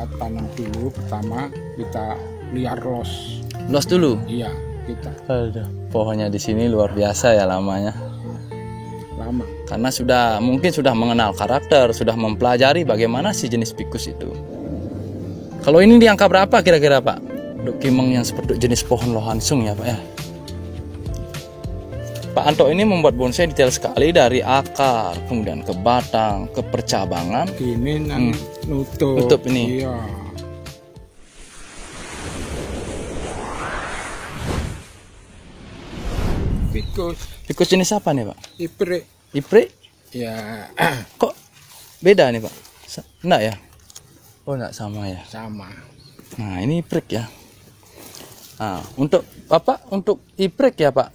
kita tanam dulu, pertama kita liar los. Los dulu. Iya, kita Aduh, pohonnya di sini luar biasa ya lamanya. lama. Karena mungkin sudah mengenal karakter, sudah mempelajari bagaimana si jenis Ficus itu. Kalau ini di angka berapa kira-kira Pak? Untuk kimeng yang seperti jenis pohon lohansung ya Pak ya. Pak Anto ini membuat bonsai detail sekali dari akar, kemudian ke batang, ke percabangan. Gini nang nutup. Nutup ini. Iya. Ficus jenis apa nih Pak? Iprik. Iprik? Ya, Kok beda nih Pak? Enggak ya? Oh enggak sama ya. sama. Nah ini iprik ya. Nah untuk Bapak, untuk iprik ya Pak,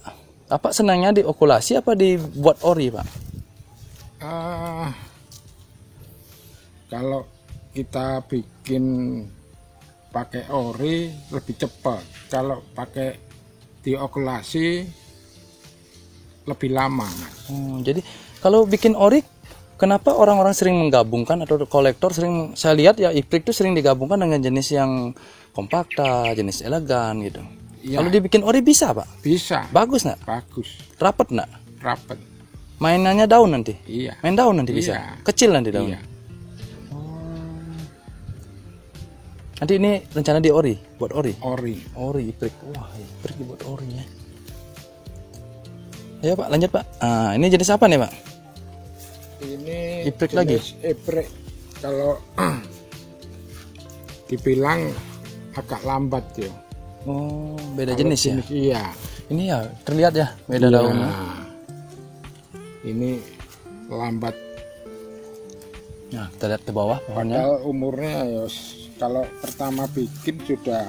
Bapak senangnya diokulasi apa dibuat ori Pak? Kalau kita bikin pakai ori lebih cepat. Kalau pakai diokulasi lebih lama. Jadi kalau bikin ori, kenapa orang-orang sering menggabungkan atau kolektor sering, saya lihat ya iprik itu sering digabungkan dengan jenis yang kompakta, jenis elegan gitu. Ya. Kalau dibikin ori bisa Pak? Bisa. Bagus nggak? Bagus. Rapet nggak? Rapet. Mainannya daun nanti? Iya. Main daun nanti bisa? Iya. Kecil nanti daun? Iya. Nanti ini rencana di ori, buat ori? Ori. Ori iprik. Wah iprik dibuat ori ya. Ayo Pak lanjut Pak. Nah, ini jenis apa nih Pak? Ini Iprik jenis lagi? Iprik. Kalau dibilang agak lambat ya. Oh beda Kalau jenis ya? Iya. Ini ya terlihat ya beda Iya. daunnya. Ini lambat. Nah kita lihat ke bawah pohonnya. Padahal umurnya ya kalau pertama bikin sudah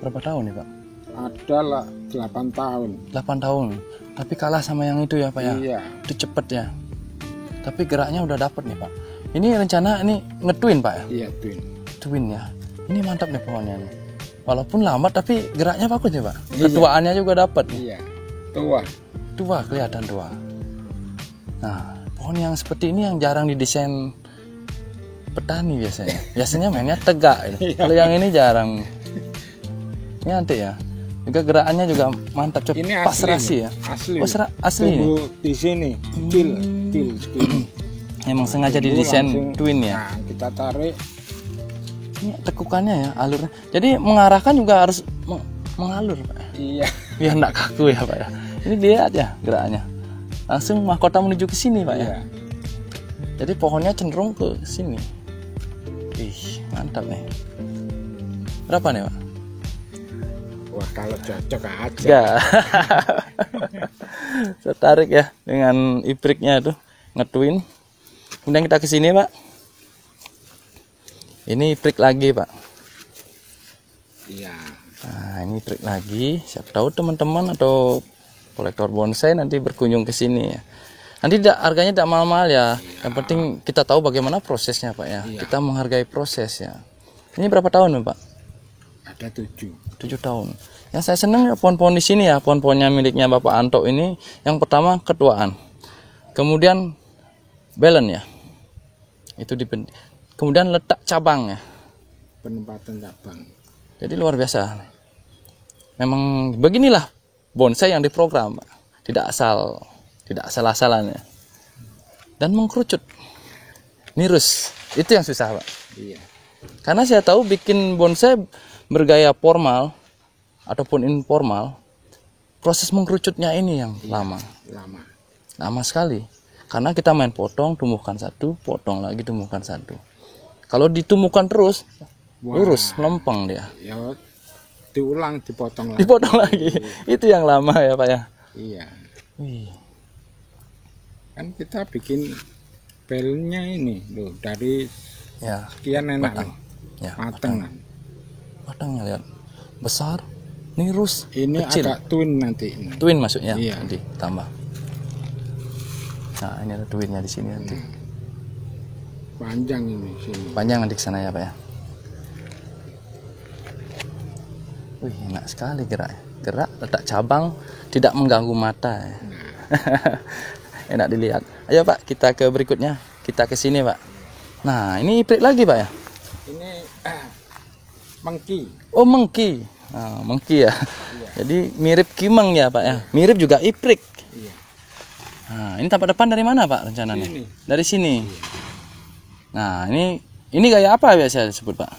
Berapa tahun nih Pak? ada lah 8 tahun. 8 tahun. Tapi kalah sama yang itu ya Pak ya? Iya. Itu cepet ya. Tapi geraknya udah dapet nih Pak. Ini rencana ini nge-twin Pak ya? Iya, twin. Twin ya. Ini mantap nih pohonnya nih. Walaupun lambat tapi geraknya bagus ya Pak. Iya. Ketuaannya juga dapet nih. Iya. Tua. Tua, kelihatan tua. Nah, pohon yang seperti ini yang jarang didesain petani biasanya. Biasanya mainnya tegak. Iya. Kalau yang ini jarang. Ini nanti ya. Juga gerakannya juga mantap. Coba Ini pas asli serasi nih. ya. Asli. Oh, asli ini. Tumbuh di sini. Kecil, kecil segini. Emang sengaja Tumbuh didesain langsung. twin ya. Nah, kita tarik. Ini tekukannya ya, alurnya. Jadi mengarahkan juga harus mengalur Pak. Iya. Biar enggak kaku ya Pak ya. Ini lihat ya gerakannya. Langsung mahkota menuju ke sini Pak ya. Iya. Jadi pohonnya cenderung ke sini. Ih, mantap nih. Berapa nih Pak? Wah, kalau cocok aja. Enggak. Tertarik ya dengan ipriknya itu, nge-twin. Kemudian kita ke sini Pak. Ini iprik lagi Pak. Iya. Nah, ini iprik lagi. Siapa tahu teman-teman atau kolektor bonsai nanti berkunjung ke sini ya. Nanti harganya tidak mahal-mahal ya. Yang penting kita tahu bagaimana prosesnya Pak ya. Iya. Kita menghargai proses ya. Ini berapa tahun Pak? Ada 7. 7 tahun. Yang saya senang ya pohon-pohon di sini ya, pohon-pohonnya miliknya Bapak Anto ini. Yang pertama ketuaan, kemudian balance ya, itu kemudian letak cabang ya. Penempatan cabang. Jadi luar biasa. Memang beginilah bonsai yang diprogram, Pak. Tidak asal-asalan ya. Dan mengkerucut, nirus, itu yang susah Pak. Iya. Karena saya tahu bikin bonsai bergaya formal ataupun informal, proses mengkerucutnya ini yang lama sekali. Karena kita main potong, tumbuhkan satu, potong lagi, tumbuhkan satu. Kalau ditumbuhkan terus, lurus, melempeng dia. Ya, diulang, dipotong lagi. Dipotong lagi. Itu yang lama ya Pak ya. Iya. Wih. Kan kita bikin belnya ini loh dari Ya, sekian enak nih. ya, Mateng. matangnya lihat. Besar, nirus, Ini kecil. agak twin nanti. Twin maksudnya. Iya. Nanti tambah. Nah, ini ada twinnya di sini nanti. Panjang ini sini. Panjang nanti ke sana ya Pak ya. Wih, enak sekali gerak. Gerak, letak cabang, tidak mengganggu mata ya. Enak dilihat. Ayo Pak, kita ke berikutnya. Kita ke sini Pak. Nah, ini iprik lagi Pak ya. Mengki. Oh, mengki. Nah, mengki ya. Jadi mirip kimeng ya Pak ya. Mirip juga iprik. Iya. Nah, ini tapak depan dari mana Pak rencananya? Sini. Dari sini. Nah, ini gaya apa biasa disebut Pak?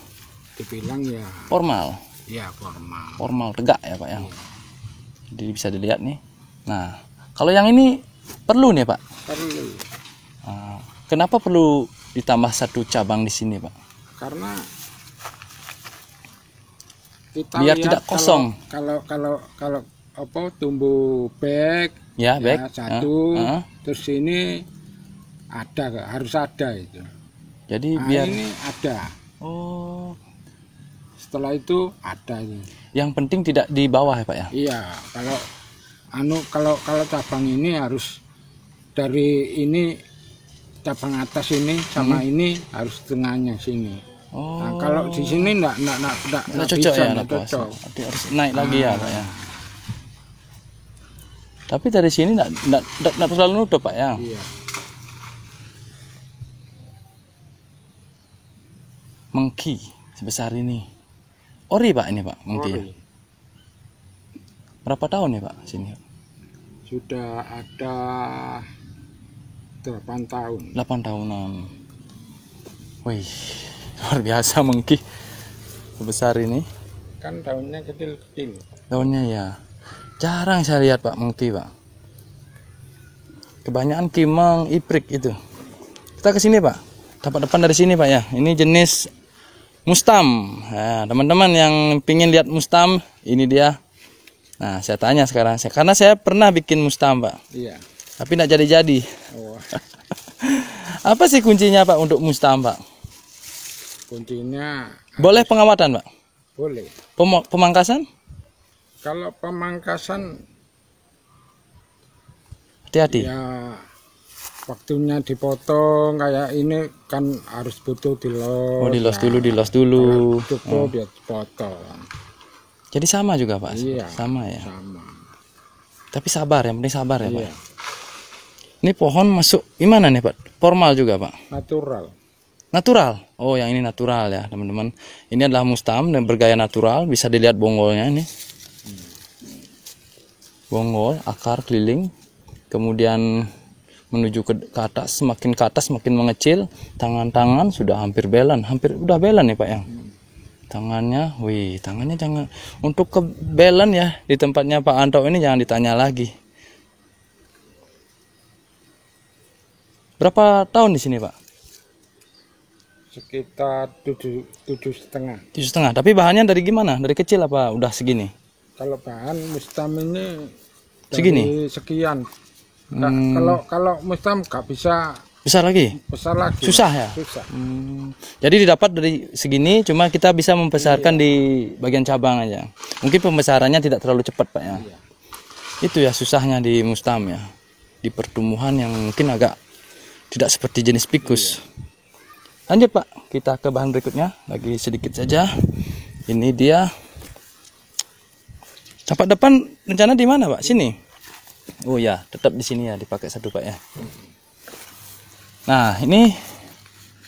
Dibilang ya, Formal. ya formal. Formal tegak ya Pak ya. Jadi bisa dilihat nih. Nah, kalau yang ini perlu nih Pak. Perlu. Nah, kenapa perlu ditambah satu cabang di sini Pak? Karena kita Biar lihat tidak kosong. Kalau apa tumbuh back Ya, baik. satu, terus ini harus ada itu. Jadi Nah, biar ini ada. oh, Setelah itu ada ini. yang penting tidak di bawah ya Pak ya. Iya, kalau cabang ini harus dari ini cabang atas ini sama ini harus tengahnya sini. Oh. Nah, kalau di sini enggak Cocok bisa, ya, enggak cocok. Nanti harus naik lagi ya Pak ya. Tapi dari sini enggak terlalu nutup Pak ya. Iya. Mengki sebesar ini. Ori Pak ini Pak, mengki. Ori. Berapa tahun ya Pak sini? Sudah ada 8 tahun. 8 tahunan. Wih, luar biasa mengki sebesar ini. Kan daunnya kecil-kecil. Daunnya ya. Jarang saya lihat Pak mengki Pak. Kebanyakan kimeng, iprik itu. Kita ke sini Pak. Tapak depan dari sini Pak ya. Ini jenis mustam. Nah, teman-teman yang pingin lihat mustam, ini dia. Nah, saya tanya sekarang, karena saya pernah bikin mustam Pak, Iya. tapi tidak jadi-jadi. Oh, Apa sih kuncinya Pak untuk mustam Pak? kuncinya Boleh pengawatan Pak? boleh. Pemangkasan? Kalau pemangkasan Hati-hati. ya waktunya dipotong kayak ini kan harus butuh dilos. Oh, dilos ya. dulu, dilos dulu. Cukup dia potong. Jadi sama juga Pak? Iya. Sama ya. Sama. Tapi sabar, yang penting sabar ya Pak. Iya. Ini pohon masuk gimana nih Pak? Formal juga Pak? Natural. Natural. Oh, yang ini natural ya teman-teman. Ini adalah mustam dan bergaya natural. Bisa dilihat bonggolnya ini. Bonggol, akar keliling. Kemudian menuju ke atas, semakin ke atas semakin mengecil. Tangan-tangan sudah hampir belan, udah belan nih Pak ya. Tangannya, wih, tangannya jangan untuk ke belan ya di tempatnya Pak Anto ini jangan ditanya lagi. Berapa tahun di sini Pak? Sekitar 7,5. 7,5. Tapi bahannya dari gimana? Dari kecil apa udah segini? Kalau bahan mustam ini dari Segini? sekian. Kalau mustam nggak bisa Besar lagi? besar lagi. Susah ya? Susah. Jadi didapat dari segini, cuma kita bisa membesarkan di bagian cabang aja. Mungkin pembesarannya tidak terlalu cepat Pak ya. Iya. Itu ya susahnya di mustam ya. Di pertumbuhan yang mungkin agak tidak seperti jenis pikus. Lanjut Pak, kita ke bahan berikutnya. Lagi sedikit saja. Ini dia. Tapak depan rencana di mana Pak? Sini. Oh ya, tetap di sini ya, dipakai satu Pak ya. Nah, ini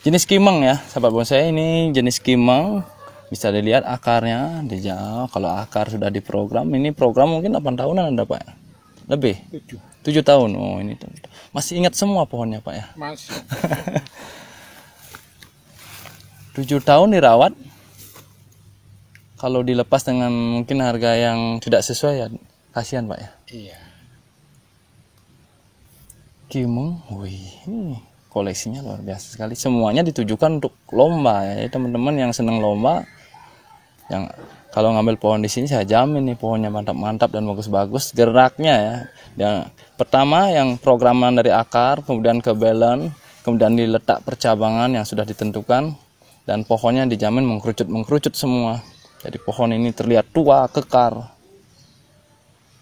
jenis kimeng ya, sahabat bonsai. Ini jenis kimeng. Bisa dilihat akarnya di jauh. Kalau akar sudah diprogram, ini program mungkin 8 tahunan ada Pak. Lebih. 7 tahun. Oh, ini masih ingat semua pohonnya Pak ya. Masih. 7 tahun dirawat. Kalau dilepas dengan mungkin harga yang tidak sesuai ya, kasihan Pak ya. Iya. Kimeng, wih, ini koleksinya luar biasa sekali. Semuanya ditujukan untuk lomba ya, teman-teman yang senang lomba. Yang kalau ngambil pohon di sini saya jamin nih pohonnya mantap-mantap dan bagus-bagus. Geraknya ya. Yang pertama yang programan dari akar, kemudian ke belen, kemudian diletak percabangan yang sudah ditentukan, dan pohonnya dijamin mengkerucut semua. Jadi pohon ini terlihat tua, kekar.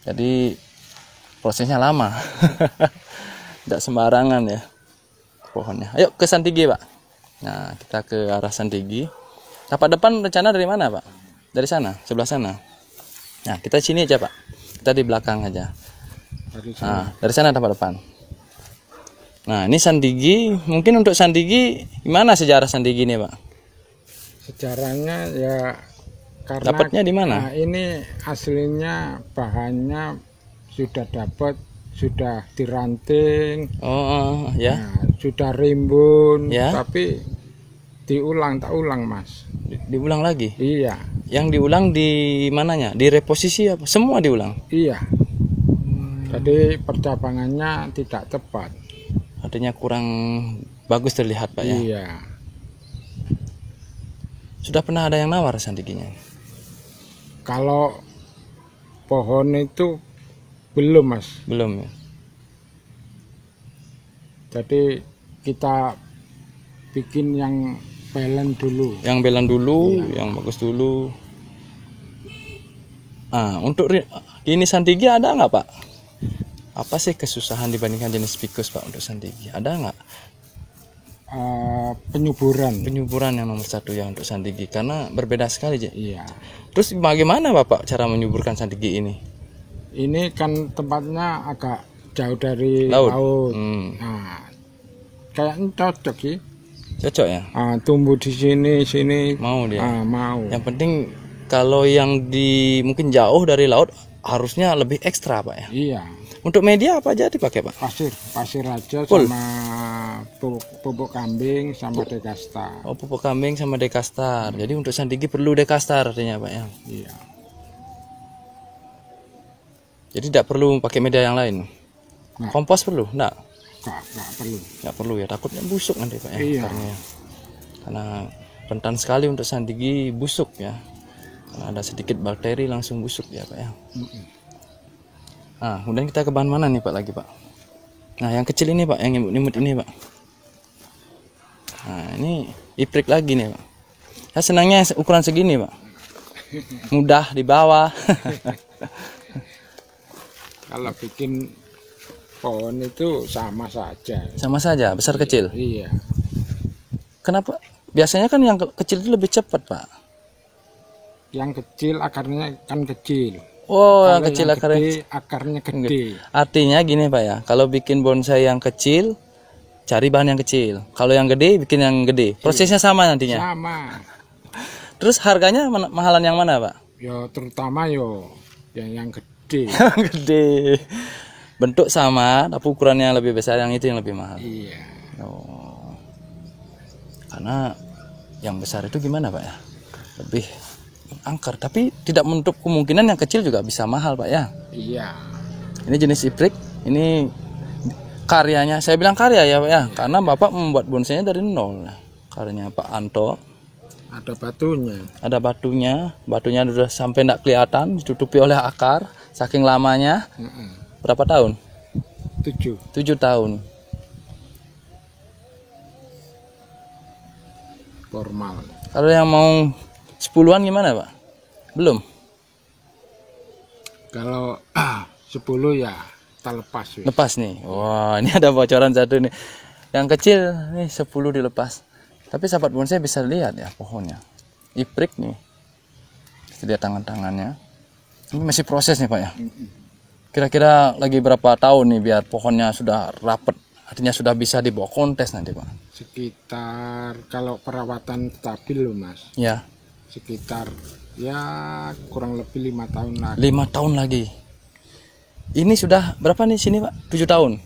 Jadi prosesnya lama. Tidak sembarangan ya pohonnya. Ayo ke Santigi Pak. Nah, kita ke arah Santigi. Tapak depan rencana dari mana Pak? Dari sana, sebelah sana. Nah, kita sini aja Pak. Kita di belakang aja. Nah, dari sana tapak depan. Nah, ini Santigi. Mungkin untuk Santigi, gimana sejarah Santigi ini Pak? Sejarahnya ya karena Dapatnya di mana? nah, ini aslinya bahannya sudah dapat, sudah diranting, Oh, ya. nah, sudah rimbun, Ya. tapi tak ulang mas. Diulang lagi. Iya, Yang diulang di mananya? Di reposisi apa? Semua diulang. iya. Jadi percabangannya tidak tepat. Artinya kurang bagus terlihat Pak ya. Iya. Sudah pernah ada yang nawar sandiginya? Kalau pohon itu belum mas. Belum ya. Jadi kita bikin yang pelen dulu. Yang belan dulu, yang bagus dulu. Untuk ini sandigi ada nggak Pak? Apa sih kesusahan dibandingkan jenis ficus Pak untuk sandigi? Ada nggak? Penyuburan. Penyuburan yang nomor satu ya untuk sandigi karena berbeda sekali Ji. Iya. Terus bagaimana Bapak cara menyuburkan sandigi ini? Ini kan tempatnya agak jauh dari Laut. laut. Hmm. Nah, kayaknya cocok sih. Cocok ya? Tumbuh di sini. Mau dia. Mau. Yang penting kalau yang di mungkin jauh dari laut harusnya lebih ekstra Pak ya. Iya. Untuk media apa aja dipakai Pak? Pasir aja Full. sama pupuk kambing sama dekastar. Oh, pupuk kambing sama dekastar. Jadi untuk sandigi perlu dekastar artinya Pak ya. Iya. Jadi tidak perlu pakai media yang lain. Nah. Kompos perlu? Enggak. Nggak perlu. Nggak perlu ya, takutnya busuk nanti Pak ya. Iya. Akarnya. Karena rentan sekali untuk sandigi busuk ya. Karena ada sedikit bakteri langsung busuk ya Pak ya. Nah, kemudian kita ke bahan mana nih Pak lagi Pak? Nah, yang kecil ini Pak, yang imut-imut ini Pak. Nah, ini iprik lagi nih Pak. Saya senangnya ukuran segini Pak. Mudah dibawa. Kalau bikin pohon itu sama saja. Sama saja, besar kecil. Iya. Kenapa? Biasanya kan yang kecil itu lebih cepat Pak. Yang kecil akarnya kan kecil. Oh, Kalau yang kecil yang akarnya. gede, akarnya gede. Artinya gini Pak ya, kalau bikin bonsai yang kecil, cari bahan yang kecil. Kalau yang gede, bikin yang gede. Prosesnya sama nantinya. Sama. Terus harganya mahalan yang mana Pak? Yo terutama yang gede. Yang gede. Bentuk sama, tapi ukurannya lebih besar, yang itu yang lebih mahal. Iya. Oh. Karena yang besar itu gimana Pak ya? Lebih angker, tapi tidak menutup kemungkinan yang kecil juga bisa mahal Pak ya. Iya. Ini jenis iprik, ini karyanya, saya bilang karya ya Pak ya, karena Bapak membuat bonsainya dari nol. Karyanya Pak Anto. Ada batunya. Ada batunya sudah sampai tidak kelihatan, ditutupi oleh akar, saking lamanya. Berapa tahun? 7. 7 tahun. Formal. Kalau yang mau 10-an gimana Pak? Belum? Kalau 10 ya kita lepas. Wis. Lepas nih. Wah, ini ada bocoran satu nih. Yang kecil nih 10 dilepas. Tapi sahabat bonsai bisa lihat ya pohonnya. Iprik nih. Bisa lihat tangan-tangannya. Ini masih proses nih Pak ya. Kira-kira lagi berapa tahun nih biar pohonnya sudah rapet, artinya sudah bisa dibawa kontes nanti Pak? Sekitar kalau perawatan stabil loh Mas. Ya. Sekitar ya kurang lebih 5 tahun lagi. 5 tahun lagi. Ini sudah berapa nih sini Pak? 7 tahun.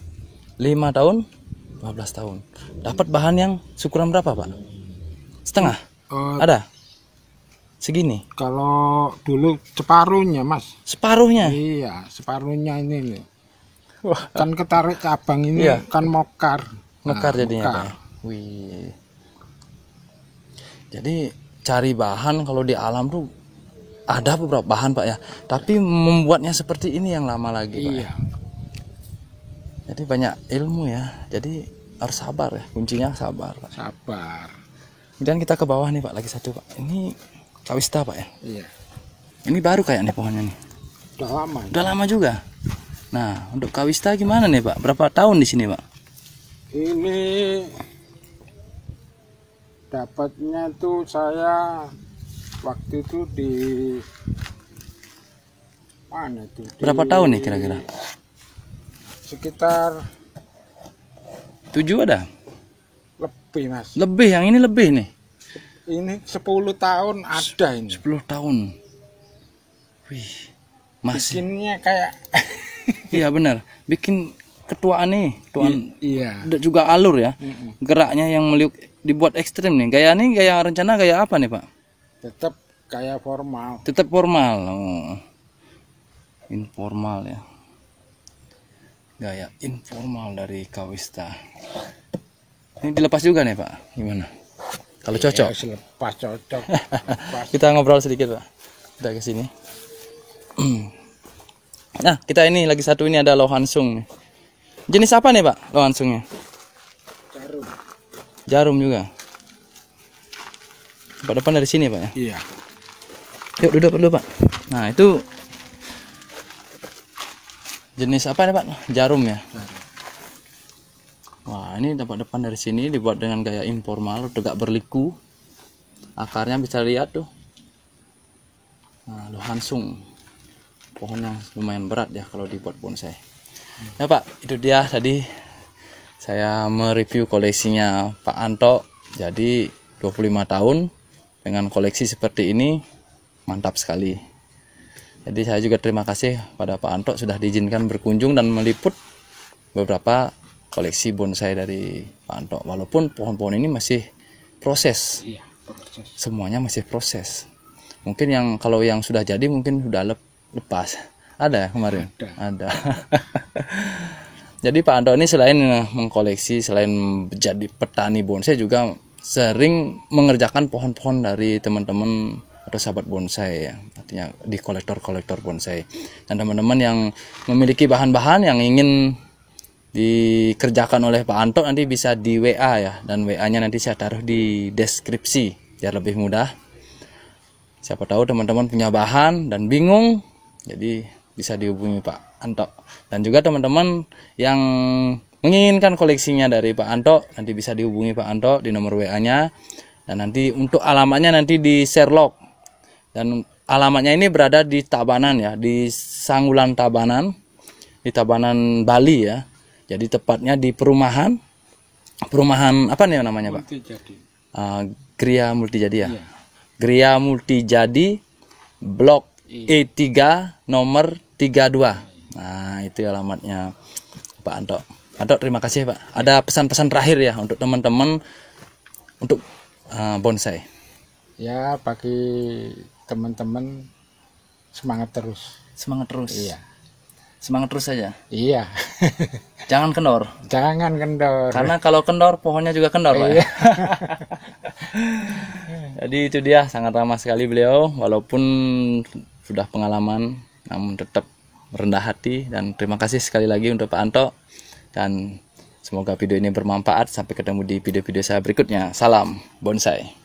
5 tahun, 12 tahun. Dapat bahan yang ukuran berapa Pak? Setengah? Ada? Segini? Kalau dulu separuhnya Mas. Separuhnya? Iya, separuhnya ini nih. Wah. Kan ketarik cabang ini Iya. kan mokar. Mekar jadinya mekar. Pak ya? Wih. Jadi cari bahan kalau di alam tuh ada beberapa bahan Pak ya. Tapi membuatnya seperti ini yang lama lagi Pak. Iya. Jadi banyak ilmu ya. Jadi harus sabar ya. Kuncinya sabar Pak. Sabar. Kemudian kita ke bawah nih Pak. Lagi satu Pak. Ini kawista Pak ya. Iya. Ini baru kayak nih pohonnya nih. Udah lama. Udah lama juga. Nah untuk kawista gimana nih Pak? Berapa tahun di sini Pak? Ini dapatnya tuh saya waktu itu di mana tuh? Berapa tahun nih kira-kira? Sekitar 7 ada? lebih Mas. Lebih, yang ini lebih nih. ini 10 tahun ada ini. 10 tahun. Wih, masih. Bikinnya kayak Iya benar. Bikin ketuaan nih, tuan. iya. Juga alur ya. Geraknya yang meliuk dibuat ekstrim nih. Gaya rencana gaya apa nih, Pak? Tetap kayak formal. Tetap formal. Oh. Informal ya. Gaya informal dari Kawista. Ini dilepas juga nih, Pak. Gimana? Kalau cocok. Ya, selepas cocok. Lepas. Kita ngobrol sedikit, Pak. Kita ke sini. Nah, kita ini lagi satu ini ada lohansung nih. Jenis apa nih, Pak? Lohansungnya? Jarum. Jarum juga. Depan dari sini, Pak ya. Iya. Yuk duduk dulu, Pak. Nah, itu jenis apa nih, Pak? Jarum ya. Wah, ini dapat depan dari sini dibuat dengan gaya informal, tegak berliku. Akarnya bisa lihat tuh. Nah, lohansung. Pohon yang lumayan berat ya kalau dibuat bonsai. Ya, Pak, itu dia tadi saya mereview koleksinya Pak Anto. Jadi 25 tahun dengan koleksi seperti ini mantap sekali. Jadi saya juga terima kasih pada Pak Anto sudah diizinkan berkunjung dan meliput beberapa koleksi bonsai dari Pak Anto. Walaupun pohon-pohon ini masih proses. Iya, proses. Semuanya masih proses. Mungkin kalau yang sudah jadi mungkin sudah lepas. Ada ya kemarin? Ada. Jadi Pak Anto ini selain mengkoleksi, selain jadi petani bonsai juga sering mengerjakan pohon-pohon dari teman-teman atau sahabat bonsai ya, artinya di kolektor-kolektor bonsai. Dan teman-teman yang memiliki bahan-bahan yang ingin dikerjakan oleh Pak Anto nanti bisa di WA ya, dan WA-nya nanti saya taruh di deskripsi biar lebih mudah. Siapa tahu teman-teman punya bahan dan bingung, jadi bisa dihubungi Pak Anto. Dan juga teman-teman yang menginginkan koleksinya dari Pak Anto nanti bisa dihubungi Pak Anto di nomor WA-nya, dan nanti untuk alamatnya nanti di Sherlock. Dan alamatnya ini berada di Tabanan ya, di Sanggulan Tabanan, di Tabanan Bali ya. Jadi tepatnya di perumahan apa nih namanya, Pak? Multijadi. Gria Multijadi ya. Iya. Gria Multijadi Blok E3 nomor 32. Nah, itu alamatnya Pak Anto. Anto, terima kasih, Pak. Ada pesan-pesan terakhir ya untuk teman-teman untuk bonsai. Ya, bagi teman-teman semangat terus. Semangat terus. Iya. Semangat terus saja. Iya. Jangan kendor. Jangan kendor. Karena kalau kendor pohonnya juga kendor, Pak. Iya. Jadi itu dia, sangat ramah sekali beliau walaupun sudah pengalaman namun tetap rendah hati. Dan terima kasih sekali lagi untuk Pak Anto, dan semoga video ini bermanfaat. Sampai ketemu di video-video saya berikutnya. Salam bonsai.